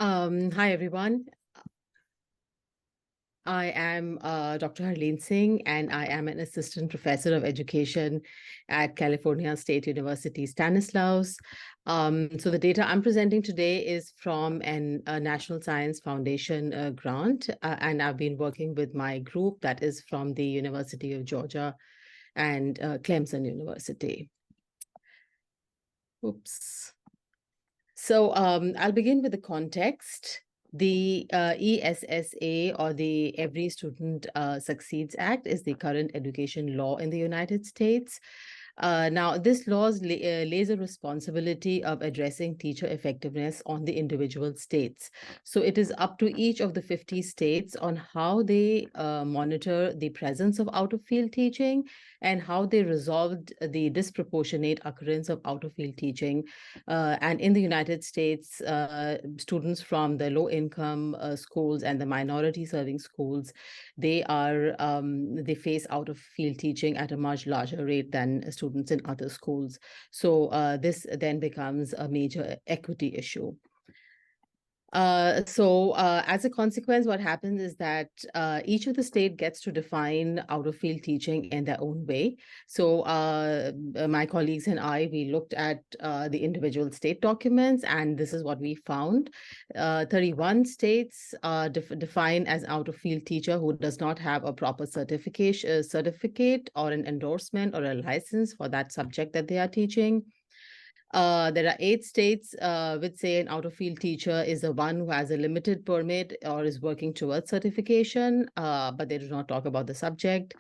Hi, everyone. I am Dr. Harleen Singh, and I am an assistant professor of education at California State University, Stanislaus. So the data I'm presenting today is from a National Science Foundation grant, and I've been working with my group that is from the University of Georgia and Clemson University. Oops. So I'll begin with the context. The ESSA, or the Every Student Succeeds Act, is the current education law in the United States. Now, this law lays a responsibility of addressing teacher effectiveness on the individual states. So it is up to each of the 50 states on how they monitor the presence of out-of-field teaching and how they resolved the disproportionate occurrence of out-of-field teaching. And in the United States, students from the low-income schools and the minority-serving schools, they face out-of-field teaching at a much larger rate than students in other schools. So this then becomes a major equity issue. As a consequence, what happens is that each of the state gets to define out-of-field teaching in their own way. So my colleagues and I, we looked at the individual state documents, and this is what we found. 31 states define as out-of-field teacher who does not have a proper certificate or an endorsement or a license for that subject that they are teaching. There are 8 states which say an out-of-field teacher is the one who has a limited permit or is working towards certification, but they do not talk about the subject.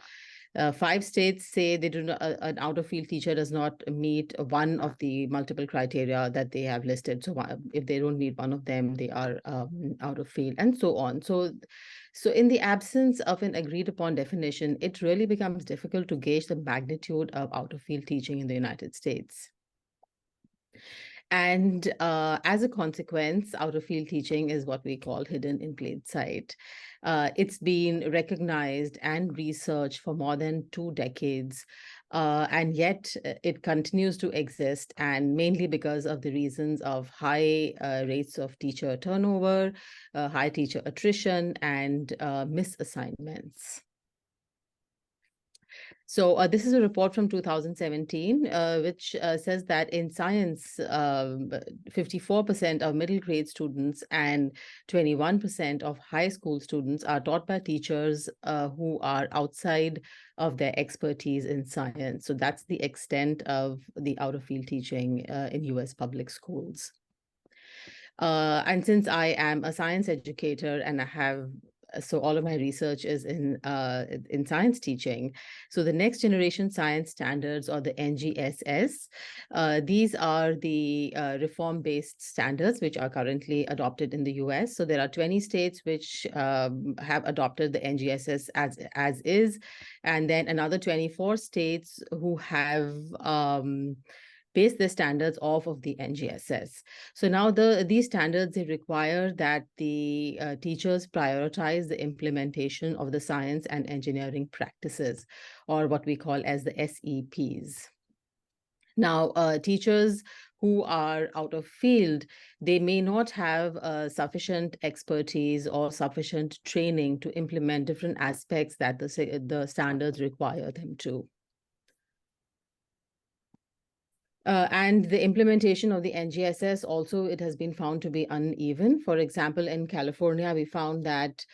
5 states say they do not, an out-of-field teacher does not meet one of the multiple criteria that they have listed. So if they don't meet one of them, they are out of field, and so on. So in the absence of an agreed upon definition, it really becomes difficult to gauge the magnitude of out-of-field teaching in the United States. And as a consequence, out-of-field teaching is what we call hidden in plain sight. It's been recognized and researched for more than 2 decades, and yet it continues to exist, and mainly because of the reasons of high rates of teacher turnover, high teacher attrition, and misassignments. So this is a report from 2017, which says that in science, 54% of middle grade students and 21% of high school students are taught by teachers who are outside of their expertise in science. So that's the extent of the out-of-field teaching in US public schools. And since I am a science educator and so all of my research is in science teaching. So the next generation science standards, or the NGSS, these are the reform-based standards which are currently adopted in the US. So there are 20 states which have adopted the NGSS as is, and then another 24 states who have base their standards off of the NGSS. So now these standards, they require that the teachers prioritize the implementation of the science and engineering practices, or what we call as the SEPs. Now, teachers who are out of field, they may not have sufficient expertise or sufficient training to implement different aspects that the standards require them to. And the implementation of the NGSS also, it has been found to be uneven. For example, in California, we found that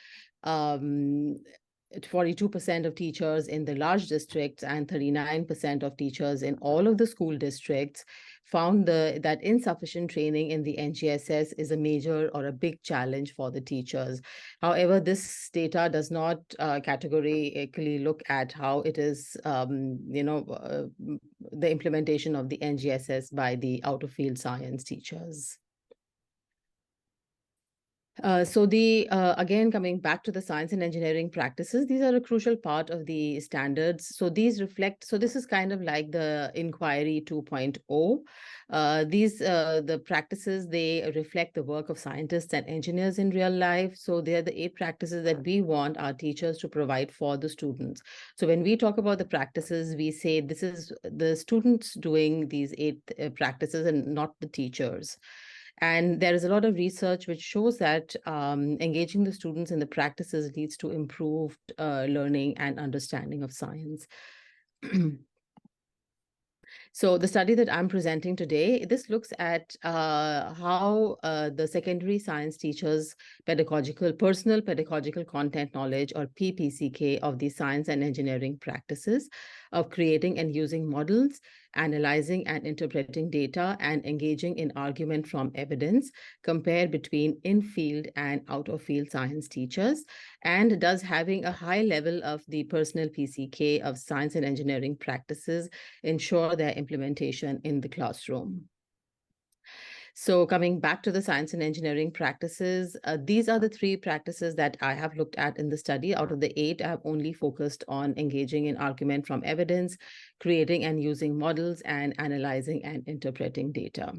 42% of teachers in the large districts and 39% of teachers in all of the school districts found that insufficient training in the NGSS is a major or a big challenge for the teachers. However, this data does not categorically look at how it is, the implementation of the NGSS by the out-of-field science teachers. Again, coming back to the science and engineering practices, these are a crucial part of the standards. So this is kind of like the Inquiry 2.0. The practices, they reflect the work of scientists and engineers in real life. So they are the 8 practices that we want our teachers to provide for the students. So when we talk about the practices, we say this is the students doing these 8 practices and not the teachers. And there is a lot of research which shows that engaging the students in the practices leads to improved learning and understanding of science. So the study that I'm presenting today, this looks at how the secondary science teachers' personal pedagogical content knowledge, or PPCK, of the science and engineering practices of creating and using models, analyzing and interpreting data, and engaging in argument from evidence, compare between in-field and out-of-field science teachers, and does having a high level of the personal PCK of science and engineering practices ensure their implementation in the classroom. So coming back to the science and engineering practices, these are the 3 practices that I have looked at in the study. Out of the 8, I have only focused on engaging in argument from evidence, creating and using models, and analyzing and interpreting data.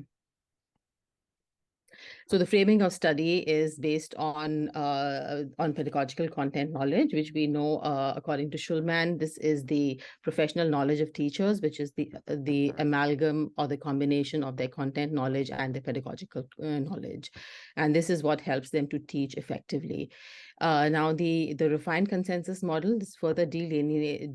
So the framing of study is based on pedagogical content knowledge, which we know, according to Schulman, this is the professional knowledge of teachers, which is the amalgam or the combination of their content knowledge and their pedagogical knowledge. And this is what helps them to teach effectively. Now, the refined consensus model, this further delineates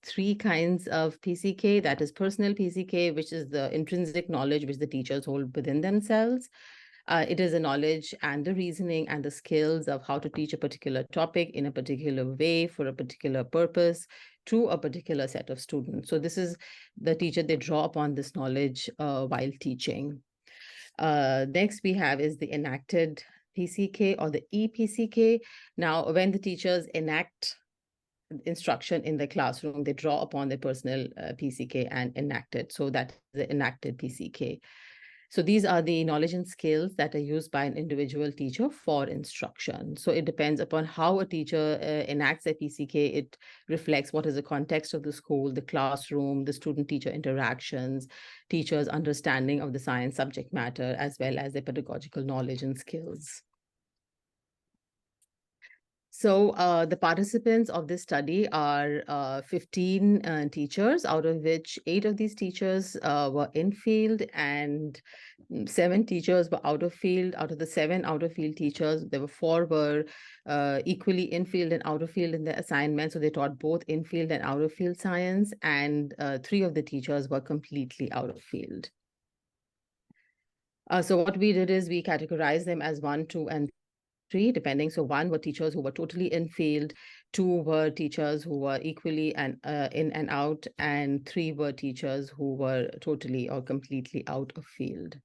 3 kinds of PCK. That is personal PCK, which is the intrinsic knowledge which the teachers hold within themselves. It is the knowledge and the reasoning and the skills of how to teach a particular topic in a particular way for a particular purpose to a particular set of students. So this is the teacher, they draw upon this knowledge while teaching. Next we have is the enacted PCK, or the EPCK. Now, when the teachers enact instruction in the classroom, they draw upon their personal PCK and enact it. So that's the enacted PCK. So these are the knowledge and skills that are used by an individual teacher for instruction. So it depends upon how a teacher enacts a PCK. It reflects what is the context of the school, the classroom, the student-teacher interactions, teachers' understanding of the science subject matter, as well as their pedagogical knowledge and skills. So the participants of this study are 15 teachers, out of which 8 of these teachers were in field and 7 teachers were out of field. Out of the 7 out of field teachers, there were 4 were equally in field and out of field in their assignment. So they taught both in field and out of field science, and 3 of the teachers were completely out of field. So what we did is we categorized them as 1, 2, and 3, depending. So 1 were teachers who were totally in field, 2 were teachers who were equally and in and out, and 3 were teachers who were totally or completely out of field.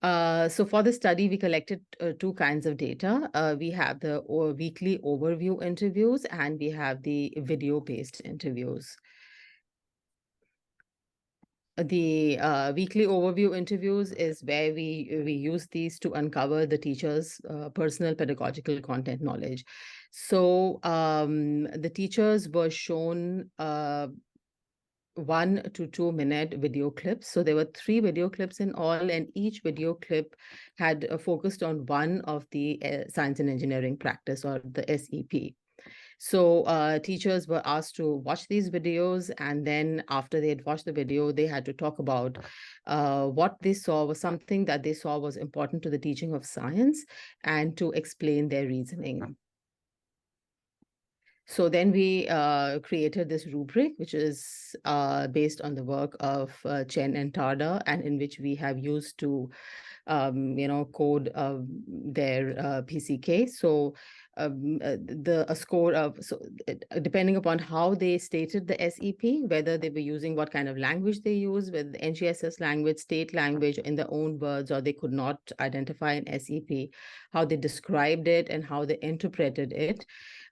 So for the study, we collected 2 kinds of data. We have the weekly overview interviews, and we have the video-based interviews. The weekly overview interviews is where we use these to uncover the teacher's personal pedagogical content knowledge. So the teachers were shown 1 to 2 minute video clips. So there were 3 video clips in all, and each video clip had focused on one of the science and engineering practice, or the SEP. So teachers were asked to watch these videos, and then after they had watched the video, they had to talk about what they saw was something that they saw was important to the teaching of science, and to explain their reasoning. So then we created this rubric, which is based on the work of Chen and Tarda, and in which we have used to code their PCK. So a score of, depending upon how they stated the SEP, whether they were using what kind of language they use, with the NGSS language, state language in their own words, or they could not identify an SEP, how they described it and how they interpreted it.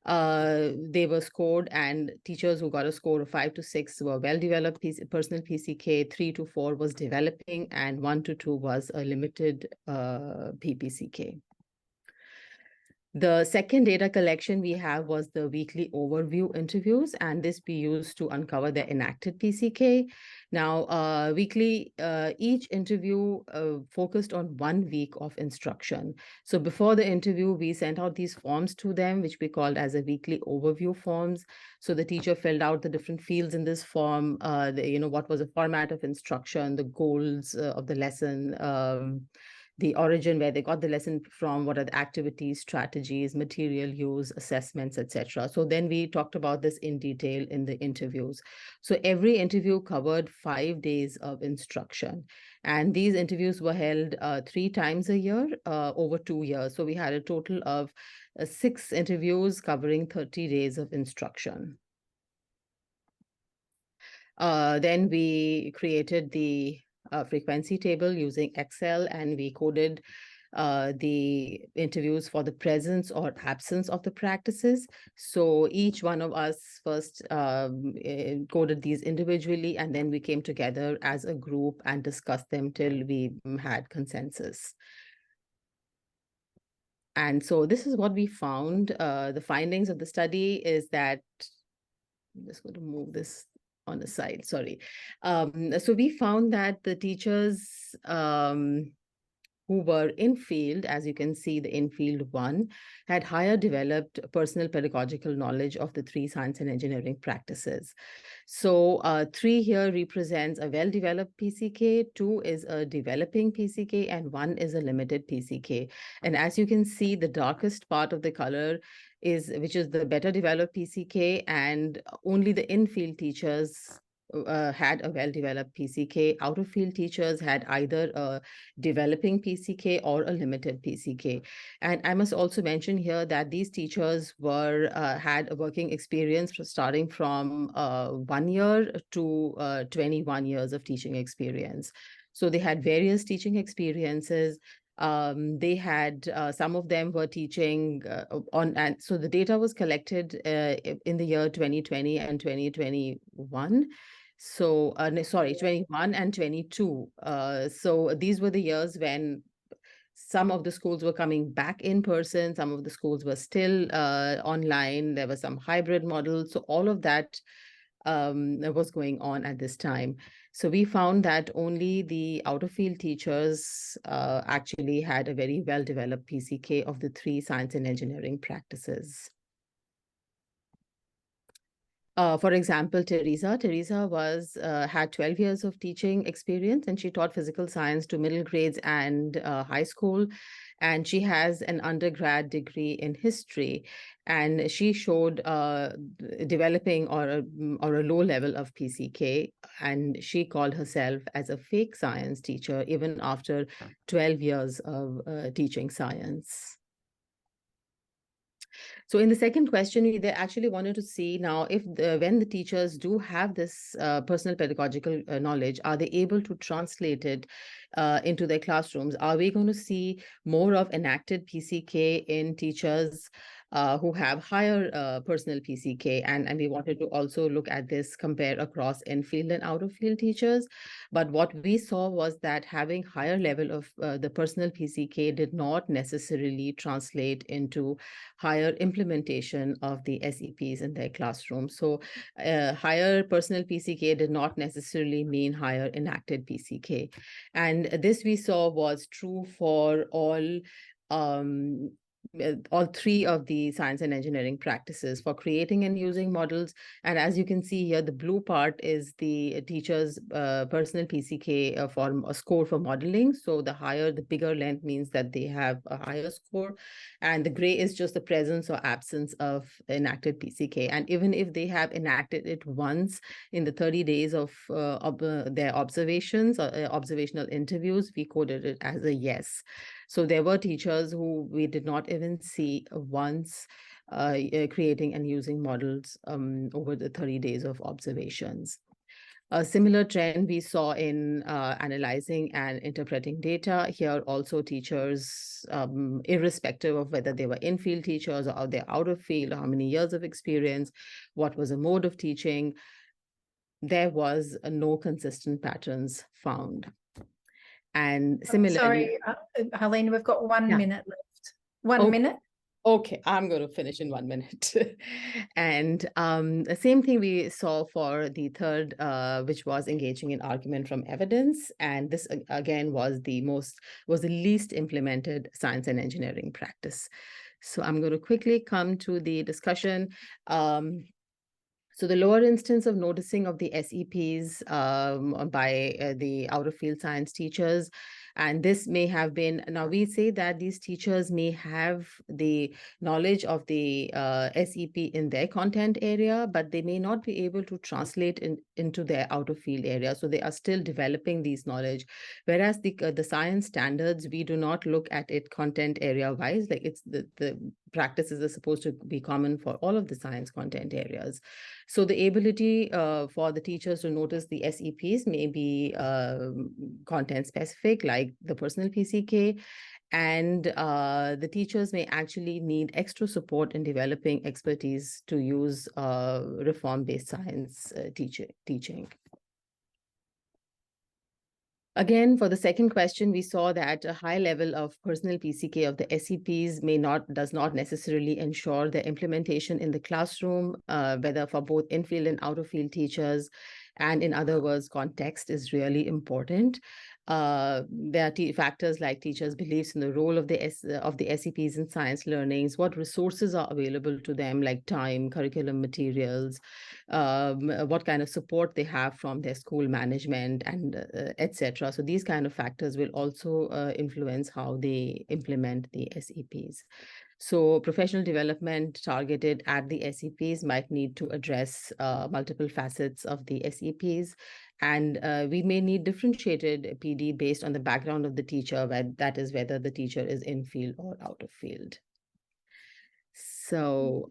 They were scored, and teachers who got a score of 5 to 6 were well-developed personal PCK, 3 to 4 was developing, and 1 to 2 was a limited PPCK. The second data collection we have was the weekly overview interviews, and this we used to uncover the enacted PCK. Now, each interview focused on 1 week of instruction. So before the interview, we sent out these forms to them, which we called as a weekly overview forms. So the teacher filled out the different fields in this form, what was the format of instruction, the goals of the lesson, the origin, where they got the lesson from, what are the activities, strategies, material use, assessments, etc. So then we talked about this in detail in the interviews. So every interview covered 5 days of instruction. And these interviews were held 3 times a year over 2 years. So we had a total of 6 interviews covering 30 days of instruction. Then we created the frequency table using Excel, and we coded the interviews for the presence or absence of the practices. So each one of us first coded these individually, and then we came together as a group and discussed them till we had consensus. And so this is what we found. The findings of the study is that, I'm just going to move this on the side, sorry. So we found that the teachers who were in field, as you can see, the in field 1, had higher developed personal pedagogical knowledge of the 3 science and engineering practices. So 3 here represents a well-developed PCK, 2 is a developing PCK, and 1 is a limited PCK. And as you can see, the darkest part of the color which is the better developed PCK, and only the in-field teachers had a well-developed PCK. Out-of-field teachers had either a developing PCK or a limited PCK. And I must also mention here that these teachers had a working experience starting from 1 year to 21 years of teaching experience. So they had various teaching experiences. They had some of them were teaching and so the data was collected in the year 2020 and 2021. So, sorry, 21 and 22. So these were the years when some of the schools were coming back in person, some of the schools were still online, there were some hybrid models. So all of that was going on at this time. So we found that only the out-of-field teachers actually had a very well-developed PCK of the 3 science and engineering practices. For example, Teresa had 12 years of teaching experience, and she taught physical science to middle grades and high school. And she has an undergrad degree in history, and she showed developing or a low level of PCK, and she called herself as a fake science teacher even after 12 years of teaching science. So in the second question, they actually wanted to see now if when the teachers do have this personal pedagogical knowledge, are they able to translate it into their classrooms? Are we going to see more of enacted PCK in teachers who have higher personal PCK? And we wanted to also look at this, compare across in-field and out-of-field teachers. But what we saw was that having higher level of the personal PCK did not necessarily translate into higher implementation of the SEPs in their classroom. So higher personal PCK did not necessarily mean higher enacted PCK. And this we saw was true for all 3 of the science and engineering practices for creating and using models. And as you can see here, the blue part is the teacher's personal PCK for a score for modeling. So the bigger length means that they have a higher score. And the gray is just the presence or absence of enacted PCK. And even if they have enacted it once in the 30 days of their observations or observational interviews, we coded it as a yes. So there were teachers who we did not even see once creating and using models over the 30 days of observations. A similar trend we saw in analyzing and interpreting data. Here also teachers, irrespective of whether they were in-field teachers or they're out of field, or how many years of experience, what was a mode of teaching, there was no consistent patterns found. And similarly— Sorry, Harleen, we've got 1 minute left. 1 minute. Okay, I'm going to finish in 1 minute. And the same thing we saw for the third, which was engaging in argument from evidence. And this again was the least implemented science and engineering practice. So I'm going to quickly come to the discussion. So the lower instance of noticing of the SEPs by the out of field science teachers, and this may have been, now we say that these teachers may have the knowledge of the SEP in their content area, but they may not be able to translate into their out of field area. So they are still developing these knowledge. Whereas the science standards, we do not look at it content area wise, like it's the practices are supposed to be common for all of the science content areas. So the ability for the teachers to notice the SEPs may be content specific, like the personal PCK, and the teachers may actually need extra support in developing expertise to use reform-based science teaching. Again, for the second question, we saw that a high level of personal PCK of the SEPs does not necessarily ensure the implementation in the classroom, whether for both in-field and out-of-field teachers. And in other words, context is really important. There are factors like teachers' beliefs in the role of the SEPs in science learnings, what resources are available to them, like time, curriculum materials, what kind of support they have from their school management, and etc. So these kind of factors will also influence how they implement the SEPs. So professional development targeted at the SEPs might need to address multiple facets of the SEPs. And we may need differentiated PD based on the background of the teacher, that is whether the teacher is in field or out of field. So